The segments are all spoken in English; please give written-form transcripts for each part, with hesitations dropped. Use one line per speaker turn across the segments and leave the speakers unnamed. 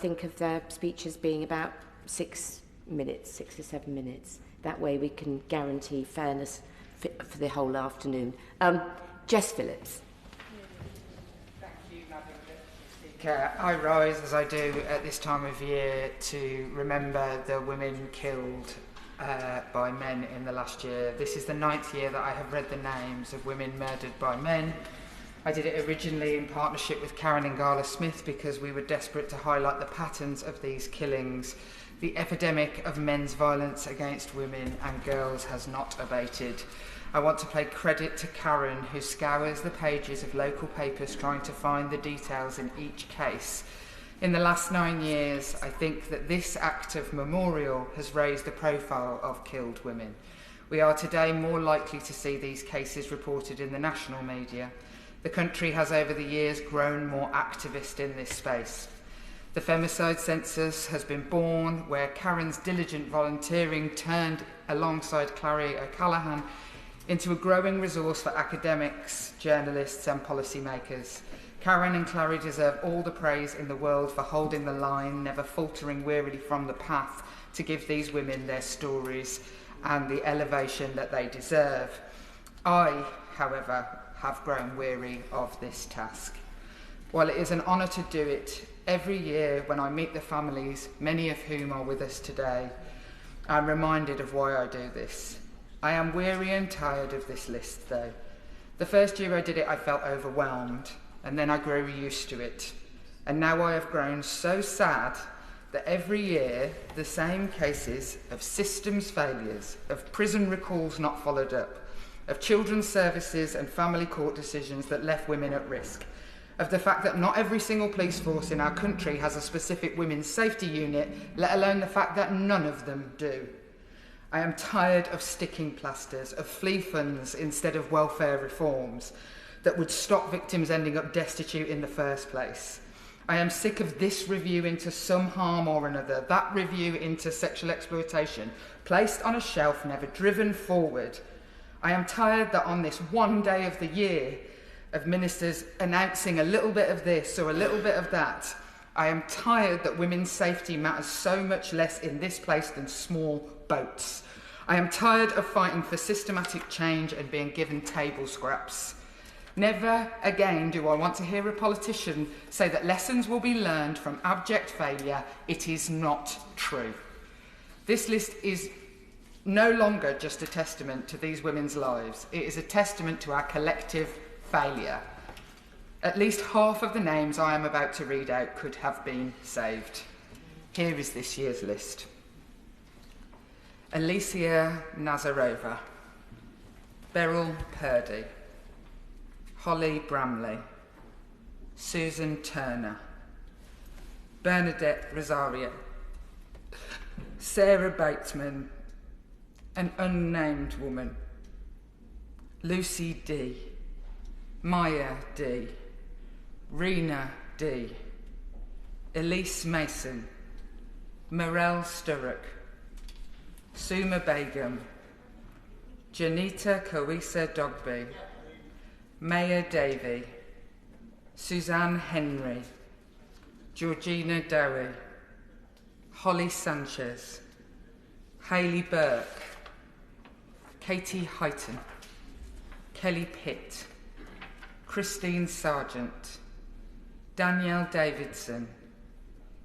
think of their speeches being about 6 minutes, 6 or 7 minutes. That way we can guarantee fairness for the whole afternoon. Jess Phillips.
Thank you, Madam Speaker. I rise, as I do at this time of year, to remember the women killed by men in the last year. This is the 9th year that I have read the names of women murdered by men. I did it originally in partnership with Karen and Gala Smith because we were desperate to highlight the patterns of these killings. The epidemic of men's violence against women and girls has not abated. I want to pay credit to Karen, who scours the pages of local papers trying to find the details in each case. In the last 9 years, I think that this act of memorial has raised the profile of killed women. We are today more likely to see these cases reported in the national media. The country has over the years grown more activist in this space. The femicide census has been born where Karen's diligent volunteering turned alongside Clary O'Callaghan into a growing resource for academics, journalists and policymakers. Karen and Clary deserve all the praise in the world for holding the line, never faltering wearily from the path to give these women their stories and the elevation that they deserve. I, however, have grown weary of this task. While it is an honour to do it, every year when I meet the families, many of whom are with us today, I'm reminded of why I do this. I am weary and tired of this list, though. The first year I did it, I felt overwhelmed, and then I grew used to it. And now I have grown so sad that every year the same cases of systems failures, of prison recalls not followed up, of children's services and family court decisions that left women at risk, of the fact that not every single police force in our country has a specific women's safety unit, let alone the fact that none of them do. I am tired of sticking plasters, of flea funds instead of welfare reforms that would stop victims ending up destitute in the first place. I am sick of this review into some harm or another, that review into sexual exploitation, placed on a shelf, never driven forward. I am tired that on this one day of the year of ministers announcing a little bit of this or a little bit of that, I am tired that women's safety matters so much less in this place than small boats. I am tired of fighting for systematic change and being given table scraps. Never again do I want to hear a politician say that lessons will be learned from abject failure. It is not true. This list is no longer just a testament to these women's lives. It is a testament to our collective failure. At least half of the names I am about to read out could have been saved. Here is this year's list. Alicia Nazarova, Beryl Purdy, Holly Bramley, Susan Turner, Bernadette Rosario, Sarah Bateman, an unnamed woman, Lucy D, Maya D, Rena D, Elise Mason, Morel Sturrock, Suma Begum, Janita Kawisa Dogby, Maya Davey, Suzanne Henry, Georgina Dowie, Holly Sanchez, Hayley Burke, Katie Heighton, Kelly Pitt, Christine Sargent, Danielle Davidson,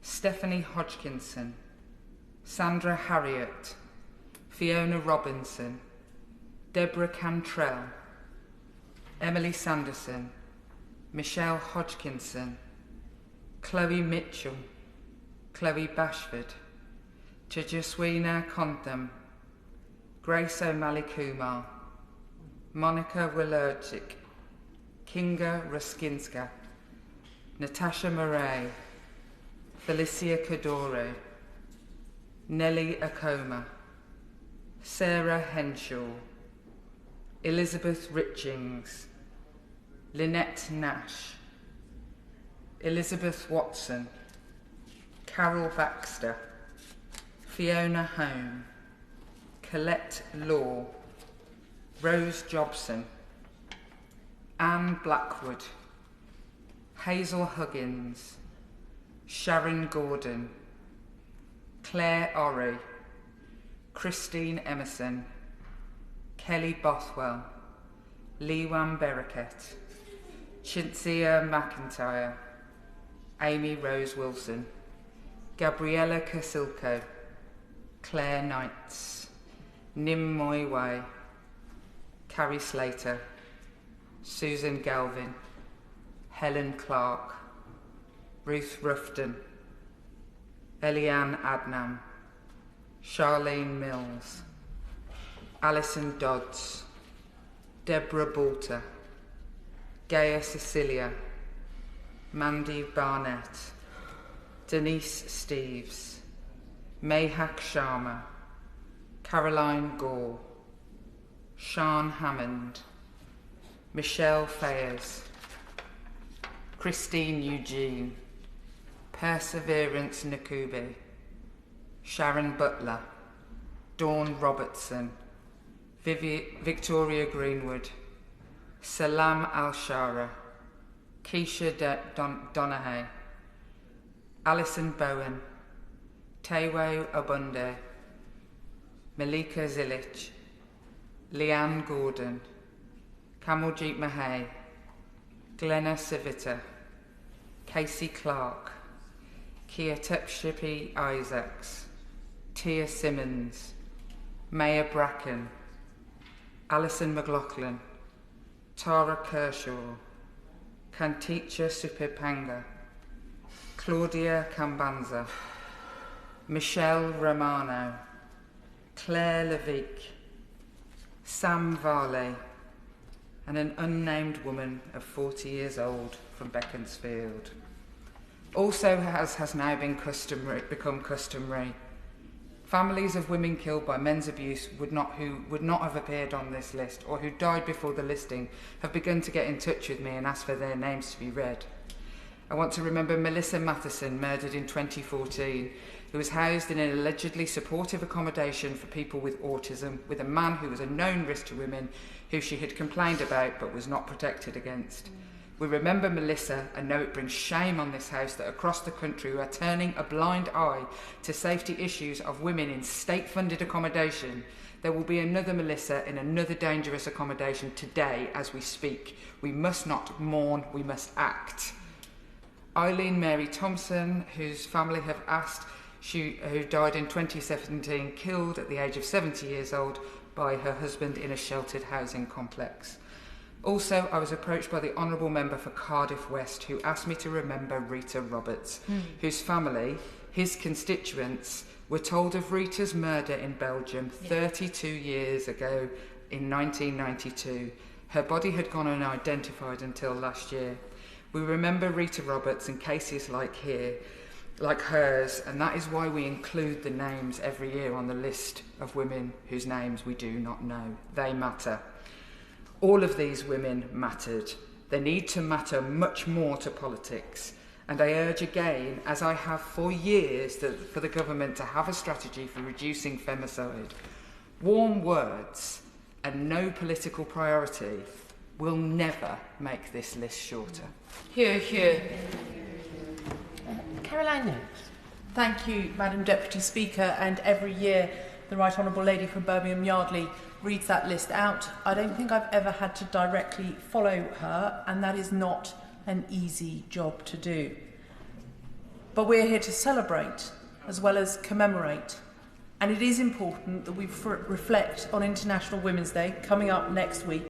Stephanie Hodgkinson, Sandra Harriott, Fiona Robinson, Deborah Cantrell, Emily Sanderson, Michelle Hodgkinson, Chloe Mitchell, Chloe Bashford, Tejaswina Kontham, Grace O'Malley Kumar, Monica Wilurgic, Kinga Ruskinska, Natasha Murray, Felicia Cadore, Nellie Akoma, Sarah Henshaw, Elizabeth Richings, Lynette Nash, Elizabeth Watson, Carol Baxter, Fiona Hone, Colette Law, Rose Jobson, Anne Blackwood, Hazel Huggins, Sharon Gordon, Claire Orry, Christine Emerson, Kelly Bothwell, Lewan Bereket, Chintzia McIntyre, Amy Rose Wilson, Gabriella Casilco, Claire Knights, Nim Moi Wai, Carrie Slater, Susan Galvin, Helen Clark, Ruth Ruffton, Eliane Adnam, Charlene Mills, Alison Dodds, Deborah Balter, Gaia Cecilia, Mandy Barnett, Denise Steves, Mayhak Sharma, Caroline Gore, Sian Hammond, Michelle Fayers, Christine Eugene, Perseverance Nakubi, Sharon Butler, Dawn Robertson, Victoria Greenwood, Salam Al-Shara, Keisha Donaghy, Alison Bowen, Tewe Obunde, Malika Zilich, Leanne Gordon, Kamaljeet Mahay, Glenna Civita, Casey Clark, Kia Tepshipi Isaacs, Tia Simmons, Maya Bracken, Alison McLaughlin, Tara Kershaw, Kanticha Supipanga, Claudia Cambanza, Michelle Romano, Claire Levique, Sam Varley, and an unnamed woman of 40 years old from Beaconsfield. Also, as has now become customary, families of women killed by men's abuse who would not have appeared on this list or who died before the listing have begun to get in touch with me and ask for their names to be read. I want to remember Melissa Matheson, murdered in 2014, who was housed in an allegedly supportive accommodation for people with autism with a man who was a known risk to women who she had complained about but was not protected against. We remember Melissa and know it brings shame on this house that across the country we are turning a blind eye to safety issues of women in state-funded accommodation. There will be another Melissa in another dangerous accommodation today as we speak. We must not mourn, we must act. Eileen Mary Thompson, whose family have asked, who died in 2017, killed at the age of 70 years old by her husband in a sheltered housing complex. Also, I was approached by the Honourable Member for Cardiff West, who asked me to remember Rita Roberts, whose family, his constituents, were told of Rita's murder in Belgium 32 years ago in 1992. Her body had gone unidentified until last year. We remember Rita Roberts in cases like hers, and that is why we include the names every year on the list of women whose names we do not know. They matter. All of these women mattered. They need to matter much more to politics. And I urge again, as I have for years, for the government to have a strategy for reducing femicide. Warm words and no political priority will never make this list shorter.
Hear, hear.
Caroline Noakes.
Thank you, Madam Deputy Speaker, and every year the Right Honourable Lady from Birmingham Yardley reads that list out. I don't think I've ever had to directly follow her, and that is not an easy job to do. But we're here to celebrate as well as commemorate, and it is important that we reflect on International Women's Day coming up next week.